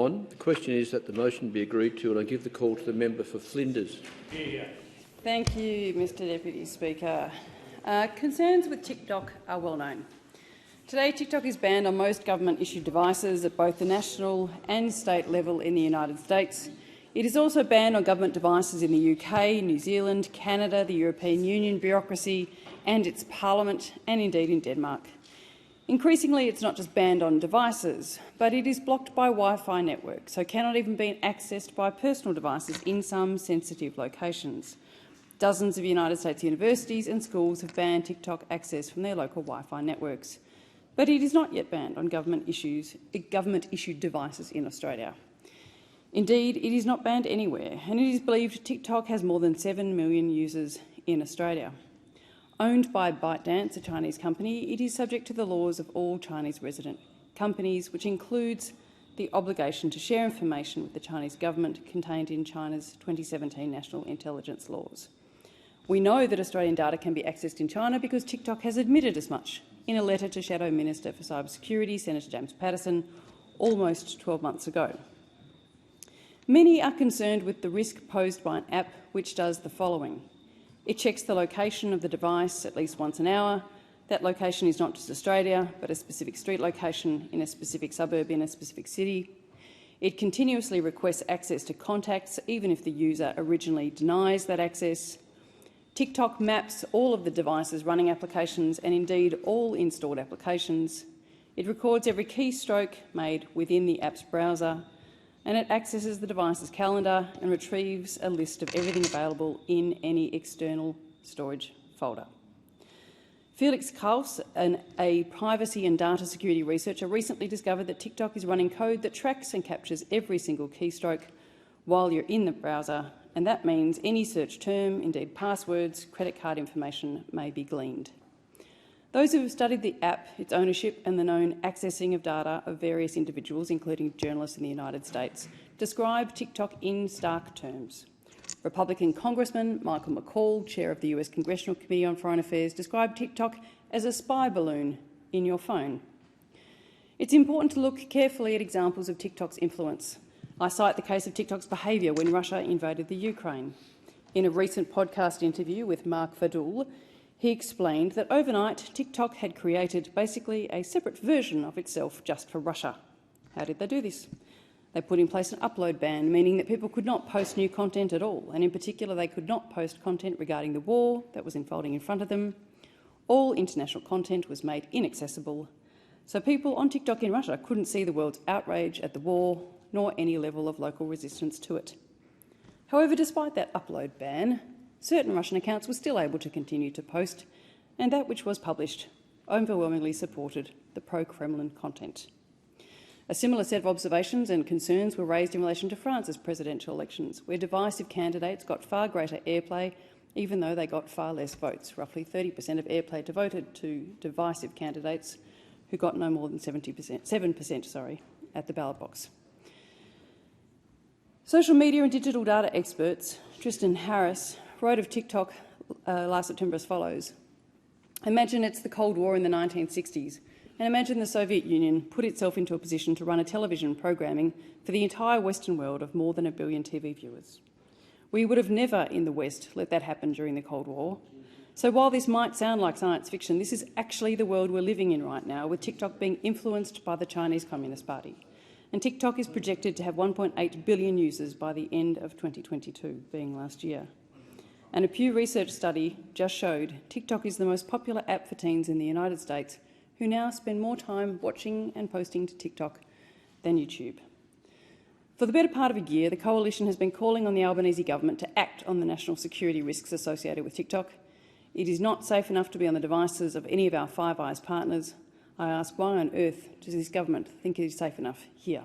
The question is that the motion be agreed to, and I give the call to the member for Flinders. Thank you, Mr Deputy Speaker. Concerns with TikTok are well known. Today, TikTok is banned on most government-issued devices at both the national and state level in the United States. It is also banned on government devices in the UK, New Zealand, Canada, the European Union bureaucracy and its parliament, and indeed in Denmark. Increasingly, it's not just banned on devices, but it is blocked by Wi-Fi networks, so cannot even be accessed by personal devices in some sensitive locations. Dozens of United States universities and schools have banned TikTok access from their local Wi-Fi networks. But it is not yet banned on government-issued devices in Australia. Indeed, it is not banned anywhere, and it is believed TikTok has more than 7 million users in Australia. Owned by ByteDance, a Chinese company, it is subject to the laws of all Chinese resident companies, which includes the obligation to share information with the Chinese government contained in China's 2017 national intelligence laws. We know that Australian data can be accessed in China because TikTok has admitted as much in a letter to Shadow Minister for Cybersecurity, Senator James Patterson, almost 12 months ago. Many are concerned with the risk posed by an app which does the following. It checks the location of the device at least once an hour. That location is not just Australia, but a specific street location in a specific suburb in a specific city. It continuously requests access to contacts, even if the user originally denies that access. TikTok maps all of the devices running applications and indeed all installed applications. It records every keystroke made within the app's browser, and it accesses the device's calendar and retrieves a list of everything available in any external storage folder. Felix Kraus, a privacy and data security researcher, recently discovered that TikTok is running code that tracks and captures every single keystroke while you're in the browser, and that means any search term, indeed passwords, credit card information may be gleaned. Those who have studied the app, its ownership and the known accessing of data of various individuals, including journalists in the United States, describe TikTok in stark terms. Republican Congressman Michael McCall, chair of the US Congressional Committee on Foreign Affairs, described TikTok as a spy balloon in your phone. It's important to look carefully at examples of TikTok's influence. I cite the case of TikTok's behaviour when Russia invaded the Ukraine. In a recent podcast interview with Mark Vadul, he explained that overnight TikTok had created basically a separate version of itself just for Russia. How did they do this? They put in place an upload ban, meaning that people could not post new content at all, and in particular they could not post content regarding the war that was unfolding in front of them. All international content was made inaccessible, so people on TikTok in Russia couldn't see the world's outrage at the war, nor any level of local resistance to it. However, despite that upload ban, certain Russian accounts were still able to continue to post, and that which was published overwhelmingly supported the pro-Kremlin content. A similar set of observations and concerns were raised in relation to France's presidential elections, where divisive candidates got far greater airplay, even though they got far less votes. Roughly 30% of airplay devoted to divisive candidates who got no more than 7% at the ballot box. Social media and digital data experts Tristan Harris wrote of TikTok last September as follows. Imagine it's the Cold War in the 1960s, and imagine the Soviet Union put itself into a position to run a television programming for the entire Western world of more than 1 billion TV viewers. We would have never in the West let that happen during the Cold War. So while this might sound like science fiction, this is actually the world we're living in right now, with TikTok being influenced by the Chinese Communist Party. And TikTok is projected to have 1.8 billion users by the end of 2022, being last year. And a Pew Research study just showed TikTok is the most popular app for teens in the United States, who now spend more time watching and posting to TikTok than YouTube. For the better part of a year, the Coalition has been calling on the Albanese government to act on the national security risks associated with TikTok. It is not safe enough to be on the devices of any of our Five Eyes partners. I ask, why on earth does this government think it is safe enough here?